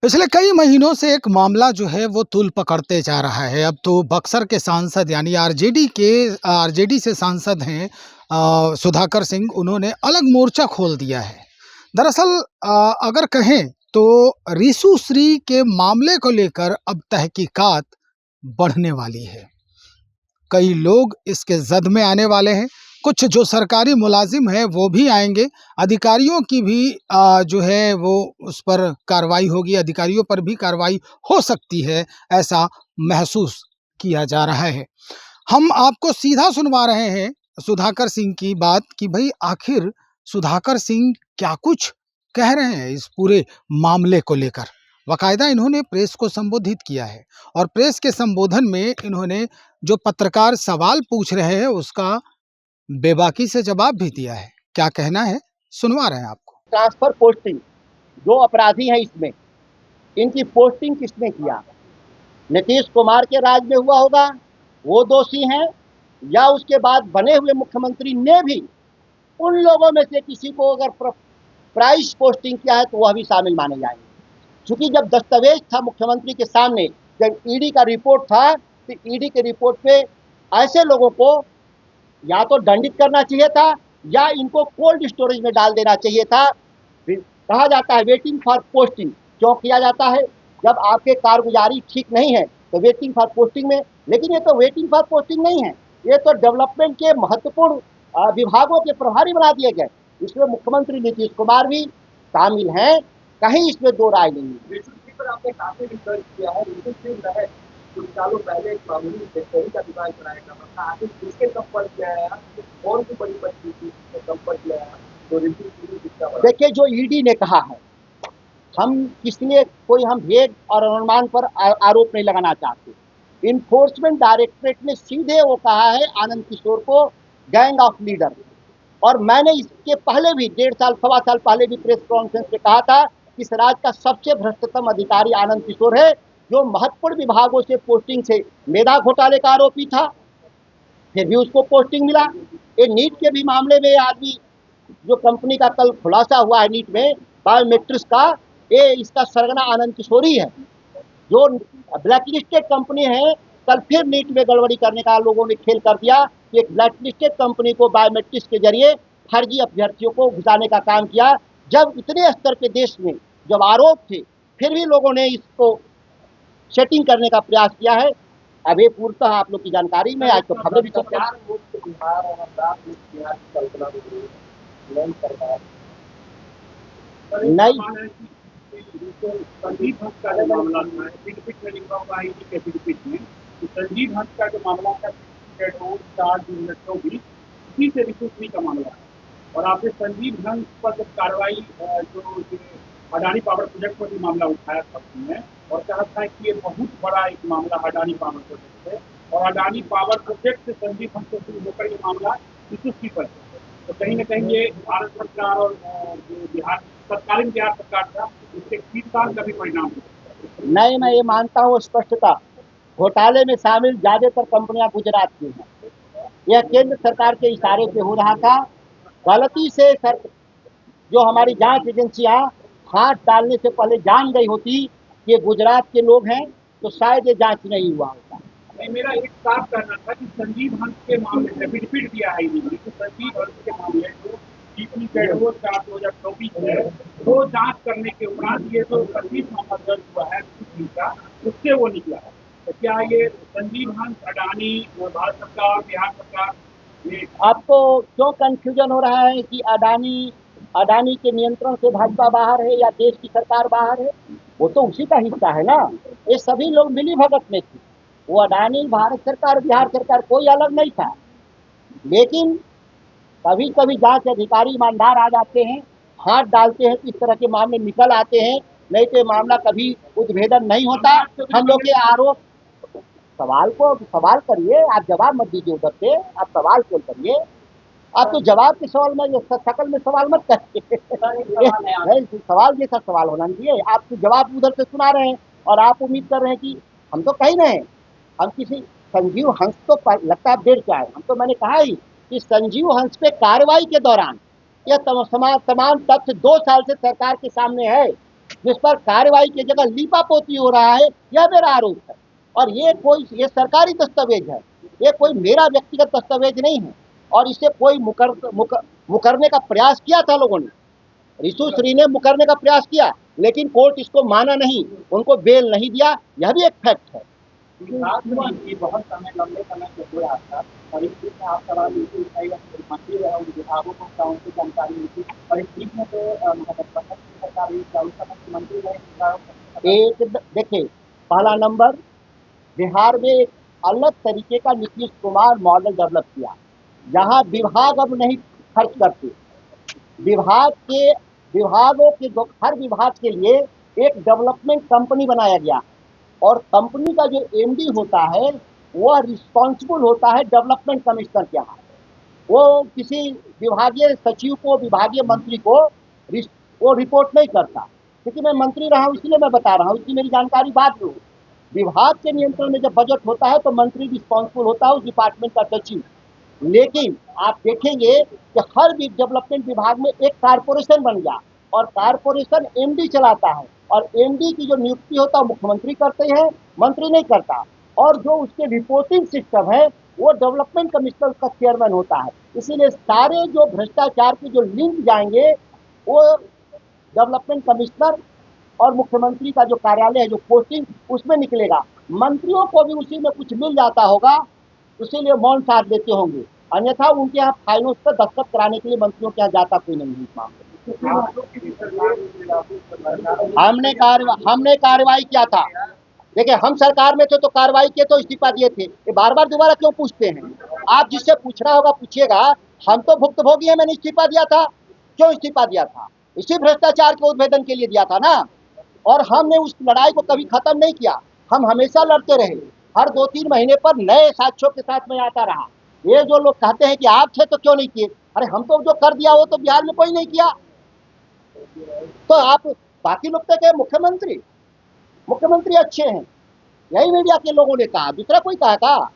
पिछले कई महीनों से एक मामला जो है वो तूल पकड़ते जा रहा है। अब तो बक्सर के सांसद यानी आरजेडी से सांसद हैं सुधाकर सिंह, उन्होंने अलग मोर्चा खोल दिया है। दरअसल अगर कहें तो रिशु श्री के मामले को लेकर अब तहकीकात बढ़ने वाली है। कई लोग इसके जद में आने वाले हैं। कुछ जो सरकारी मुलाजिम हैं वो भी आएंगे। अधिकारियों की भी जो है वो उस पर कार्रवाई होगी, अधिकारियों पर भी कार्रवाई हो सकती है, ऐसा महसूस किया जा रहा है। हम आपको सीधा सुनवा रहे हैं सुधाकर सिंह की बात कि भाई आखिर सुधाकर सिंह क्या कुछ कह रहे हैं इस पूरे मामले को लेकर। बाकायदा इन्होंने प्रेस को संबोधित किया है और प्रेस के संबोधन में इन्होंने जो पत्रकार सवाल पूछ रहे हैं उसका बेबाकी से जवाब भी दिया है। क्या कहना है सुनवा रहे हैं आपको। ट्रांसफर पोस्टिंग जो अपराधी हैं इसमें, इनकी पोस्टिंग किसने किया? नीतीश कुमार के राज में हुआ होगा, वो दोषी हैं, या उसके बाद बने हुए मुख्यमंत्री ने भी उन लोगों में से किसी को अगर प्राइस पोस्टिंग किया है तो वह भी शामिल माने जाएंगे। क्योंकि जब दस्तावेज था मुख्यमंत्री के सामने, जब ईडी का रिपोर्ट था, तो ईडी के रिपोर्ट पे ऐसे लोगों को या तो दंडित करना चाहिए था या इनको कोल्ड स्टोरेज में डाल देना चाहिए था। कहा जाता है वेटिंग फॉर पोस्टिंग क्यों किया जाता है? जब आपके कारगुजारी ठीक नहीं है तो वेटिंग फॉर पोस्टिंग में, लेकिन ये तो वेटिंग फॉर पोस्टिंग नहीं है, ये तो डेवलपमेंट के महत्वपूर्ण विभागों के प्रभारी बना दिए गए। इसमें मुख्यमंत्री नीतीश कुमार भी शामिल हैं, कहीं इसमें दो राय नहीं है। पर आपने काफी रिसर्च किया है, कुछ सालों पहले एक मामूली फैक्ट्री का दुकान कराया गया था, आगे किसके संपर्क में आया, कौन सी बड़ी मछली थी जिसके संपर्क में आया, तो देखिए जो ईडी ने कहा है, हम किसने कोई हम भेद और अनुमान पर आरोप नहीं लगाना चाहते। इन्फोर्समेंट डायरेक्टरेट ने सीधे वो कहा है आनंद किशोर को गैंग ऑफ लीडर। और मैंने इसके पहले भी 1.5 साल 1.25 साल पहले भी प्रेस कॉन्फ्रेंस में कहा था कि इस राज्य का सबसे भ्रष्टतम अधिकारी आनंद किशोर है, जो महत्वपूर्ण विभागों से पोस्टिंग से मेधा घोटाले का आरोपी था, फिर भी उसको पोस्टिंग मिला। ये नीट के भी मामले में आदमी जो कंपनी का कल खुलासा हुआ है नीट में बायोमेट्रिक्स का, ये इसका सरगना आनंद किशोरी है, जो ब्लैकलिस्टेड कंपनी है। कल फिर नीट में गड़बड़ी करने का लोगों ने खेल कर दिया कि एक ब्लैकलिस्टेड कंपनी को बायोमेट्रिक्स के जरिए फर्जी अभ्यर्थियों को घुसाने का काम किया। जब इतने स्तर पे देश में जब आरोप थे, फिर भी लोगों ने इसको सेटिंग करने का प्रयास किया है। अब ये पूर्णतः आप लोग की जानकारी में आज तो खबरें भी चलती हैं। नहीं, संजीव हंस का जो मामला था, एफिडेविट में लिखा हुआ है ईडी के एफिडेविट में कि संजीव हंस का जो मामला था 4/2024 इसी से रिशु श्री का मामला है। और आपने संजीव हंस पर जब कार्रवाई जो अडानी पावर प्रोजेक्ट पर भी मामला उठाया था उसने, और कहा था कि ये बहुत बड़ा एक मामला अडानी पावर प्रोजेक्ट है, और अडानी पावर प्रोजेक्ट से संजीव हंस से शुरू होकर ये मामला रिशु श्री पर है। तो कहीं ना कहीं ये भारत सरकार और जो तत्कालीन बिहार सरकार था उसके खींचतान का भी परिणाम नहीं, मैं ये मानता हूँ स्पष्टता, घोटाले में शामिल ज्यादातर कंपनियां गुजरात की हैं। यह केंद्र सरकार के इशारे पे हो रहा था। गलती से जो हमारी जांच एजेंसियां हाथ डालने से पहले जान गई होती कि गुजरात के लोग हैं तो शायद ये जांच नहीं हुआ होता। मेरा एक साफ कहना था कि संजीव हंस के मामले में एफिडेविट दिया है ईडी ने कि संजीव हंस के मामले जो टीपी पेट्रोल 4/2024 है, वो जांच करने के उपरांत ये जो 25 मामला दर्ज हुआ है का, उससे वो निकला है। तो क्या ये संजीव हंस, अडानी, भारत सरकार, बिहार सरकार, आपको क्यों कंफ्यूजन हो रहा है कि अडानी के नियंत्रण से भाजपा बाहर है या देश की सरकार बाहर है? वो तो उसी का हिस्सा है ना। ये सभी लोग मिली भगत में थे। वो अडानी, भारत सरकार, बिहार सरकार कोई अलग नहीं था। लेकिन कभी कभी जांच अधिकारी ईमानदार आ जाते हैं, हाथ डालते हैं, इस तरह के मामले निकल आते हैं, नहीं तो मामला कभी उद्भेदन नहीं होता। हम लोग के आरोप सवाल करिए, आप जवाब मत दीजिए उधर से, आप सवाल क्यों करिए? आप तो जवाब के सवाल में शकल में सवाल मत करिए। सवाल जैसा सवाल होना चाहिए। आप तो जवाब उधर से सुना रहे हैं और आप उम्मीद कर रहे हैं कि हम तो कहीं नहीं, हम किसी संजीव हंस तो लगता है देर क्या है। हम तो मैंने कहा ही कि संजीव हंस पे कार्रवाई के दौरान यह तमाम तथ्य 2 साल से सरकार के सामने है। जिस पर कार्रवाई की जगह लीपापोती हो रहा है, यह मेरा आरोप है। और ये सरकारी दस्तावेज है, ये कोई मेरा व्यक्तिगत दस्तावेज नहीं है। और इसे कोई मुकरने का प्रयास किया था लोगों ने, रिशु श्री ने मुकरने का प्रयास किया, लेकिन कोर्ट इसको माना नहीं, उनको बेल नहीं दिया, यह भी एक फैक्ट है। विभाग में ये बहुत समय लंबे समय से हो रहा था और इस बीच में आप सवाल ये उठाई मंत्री रहे उन विभागों को क्या उनकी जानकारी मिली और इस बीच में तो महागठबंधन की सरकार हुई, क्या उस समय के मंत्री रहे एक देखिए, पहला नंबर, बिहार में एक अलग तरीके का नीतीश कुमार मॉडल डेवलप किया, जहां विभाग अब नहीं खर्च करते, विभागों के हर विभाग के लिए एक डेवलपमेंट कंपनी बनाया गया और कंपनी का जो एमडी होता है वह रिस्पॉन्सिबल होता है डेवलपमेंट कमिश्नर के यहाँ। वो किसी विभागीय सचिव को, विभागीय मंत्री को वो रिपोर्ट नहीं करता, क्योंकि मैं मंत्री रहा हूँ इसलिए मैं बता रहा हूँ, इसकी मेरी जानकारी बाद में हुई। विभाग के नियंत्रण में जब बजट होता है तो मंत्री रिस्पॉन्सिबल होता है उस डिपार्टमेंट का सचिव। लेकिन आप देखेंगे कि हर डेवलपमेंट विभाग में एक कारपोरेशन बन गया और कारपोरेशन एमडी चलाता है और एमडी की जो नियुक्ति होता है मुख्यमंत्री करते हैं, मंत्री नहीं करता। और जो उसके रिपोर्टिंग सिस्टम है वो डेवलपमेंट कमिश्नर का चेयरमैन होता है। इसीलिए सारे जो भ्रष्टाचार के जो लिंक जाएंगे वो डेवलपमेंट कमिश्नर और मुख्यमंत्री का जो कार्यालय है, जो पोस्टिंग, उसमें निकलेगा। मंत्रियों को भी उसी में कुछ मिल जाता होगा, इसीलिए मौन साथ देते होंगे, अन्यथा उनके यहाँ फाइलों पर दस्तखत कराने के लिए मंत्रियों के यहाँ जाता कोई नहीं है इस मामले में। हमने कार्रवाई किया था। देखिए, हम सरकार में थे तो कार्रवाई किए तो इस्तीफा दिए थे, ये बार बार दोबारा क्यों पूछते हैं? आप जिससे पूछना होगा पूछिएगा। हम तो भुक्तभोगी हैं, मैंने इस्तीफा दिया था। क्यों इस्तीफा दिया था? इसी भ्रष्टाचार के उद्भेदन के लिए दिया था ना। और हमने उस लड़ाई को कभी खत्म नहीं किया, हम हमेशा लड़ते रहे। हर 2-3 महीने पर नए साक्ष्यों के साथ मैं आता रहा। ये जो लोग कहते हैं कि आप थे तो क्यों नहीं किए, अरे हम तो जो कर दिया वो तो बिहार में कोई नहीं किया। तो आप बाकी लोग तो मुख्यमंत्री अच्छे हैं, यही मीडिया के लोगों ने कहा, दूसरा कोई कहा था?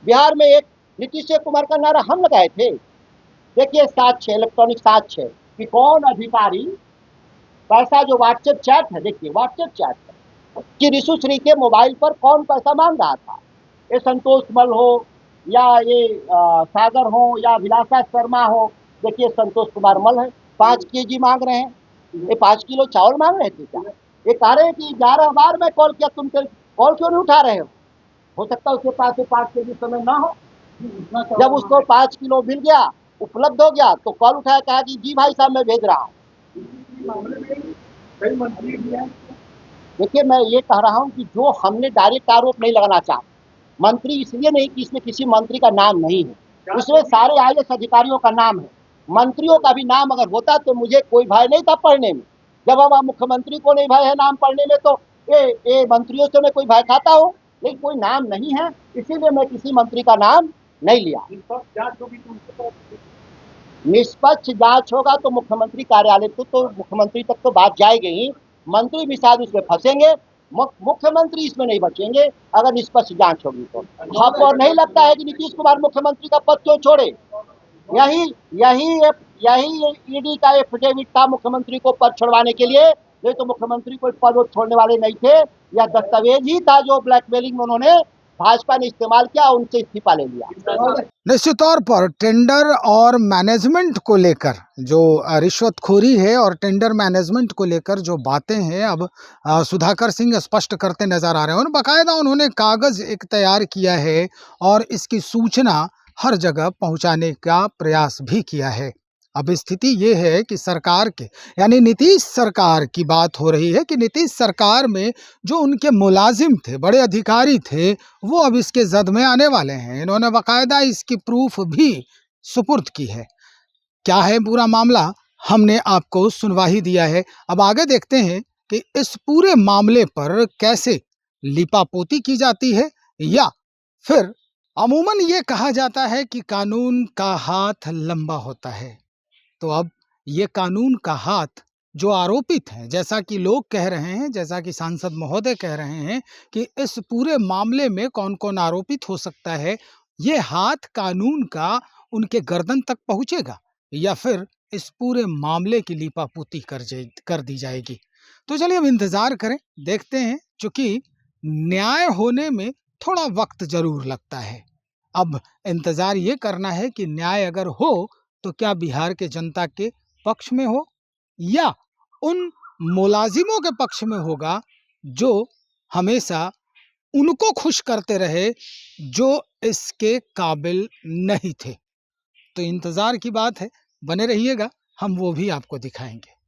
बिहार में एक नीतीश कुमार का नारा हम लगाए थे। देखिए साक्ष्य, इलेक्ट्रॉनिक साक्ष्य कि कौन अधिकारी पैसा, जो व्हाट्सएप चैट है, देखिए व्हाट्सएप चैट है कि रिशु श्री के मोबाइल पर कौन पैसा मांग रहा था। ये संतोष मल हो या ये सागर हो या विलासा शर्मा हो। देखिए संतोष कुमार मल है, 5 केजी मांग रहे हैं, ये 5 किलो चावल मांग रहे थे क्या? ये कह रहे हैं कि 11 बार मैं कॉल किया, तुम कॉल क्यों नहीं उठा रहे हो सकता है उसके पास 5 केजी समय ना हो। जब उसको 5 किलो मिल गया, उपलब्ध हो गया, तो कॉल उठाया, कहा कि जी भाई साहब मैं भेज रहा हूँ। देखिए मैं ये कह रहा हूँ कि जो हमने डायरेक्ट आरोप नहीं लगाना चाहते, मंत्री इसलिए नहीं कि इसमें किसी मंत्री का नाम नहीं है, इसमें सारे आईएएस अधिकारियों का नाम है। मंत्रियों का भी नाम अगर होता तो मुझे कोई भय नहीं था पढ़ने में। जब अब मुख्यमंत्री को नहीं भय है नाम पढ़ने में, तो ये मंत्रियों से मैं कोई भय खाता हूँ? लेकिन कोई नाम नहीं है, इसीलिए मैं किसी मंत्री का नाम नहीं लिया। निष्पक्ष जांच होगा तो मुख्यमंत्री कार्यालय तो मुख्यमंत्री तक तो बात जाएगी ही, मंत्री भी शायद उसमें फंसेंगे, मुख्यमंत्री इसमें नहीं बचेंगे अगर निष्पक्ष जांच होगी तो। आपको नहीं लगता है कि नीतीश कुमार मुख्यमंत्री का पद क्यों छोड़े? यही ईडी का एफिडेविट था मुख्यमंत्री को पद छोड़वाने के लिए, नहीं तो मुख्यमंत्री कोई पद छोड़ने वाले नहीं थे। यह दस्तावेज ही था जो ब्लैकमेलिंग में उन्होंने भाजपा ने इस्तेमाल किया, उनसे इस्तीफा ले लिया। निश्चित तौर पर टेंडर और मैनेजमेंट को लेकर जो रिश्वतखोरी है और टेंडर मैनेजमेंट को लेकर जो बातें हैं, अब सुधाकर सिंह स्पष्ट करते नजर आ रहे हैं और बाकायदा उन्होंने कागज एक तैयार किया है और इसकी सूचना हर जगह पहुंचाने का प्रयास भी किया है। अब स्थिति ये है कि सरकार के यानी नीतीश सरकार की बात हो रही है कि नीतीश सरकार में जो उनके मुलाजिम थे, बड़े अधिकारी थे, वो अब इसके जद में आने वाले हैं। इन्होंने बाकायदा इसकी प्रूफ भी सुपुर्द की है। क्या है पूरा मामला, हमने आपको सुनवा ही दिया है। अब आगे देखते हैं कि इस पूरे मामले पर कैसे लिपापोती की जाती है, या फिर अमूमन ये कहा जाता है कि कानून का हाथ लंबा होता है। तो अब ये कानून का हाथ जो आरोपित हैं, जैसा कि लोग कह रहे हैं, जैसा कि सांसद महोदय कह रहे हैं कि इस पूरे मामले में कौन कौन आरोपित हो सकता है, ये हाथ कानून का उनके गर्दन तक पहुंचेगा या फिर इस पूरे मामले की लीपापोती कर दी जाएगी। तो चलिए अब इंतज़ार करें, देखते हैं, चूँकि न्याय होने में थोड़ा वक़्त ज़रूर लगता है। अब इंतज़ार ये करना है कि न्याय अगर हो, तो क्या बिहार के जनता के पक्ष में हो या उन मुलाज़िमों के पक्ष में होगा, जो हमेशा उनको खुश करते रहे, जो इसके काबिल नहीं थे। तो इंतज़ार की बात है, बने रहिएगा, हम वो भी आपको दिखाएँगे।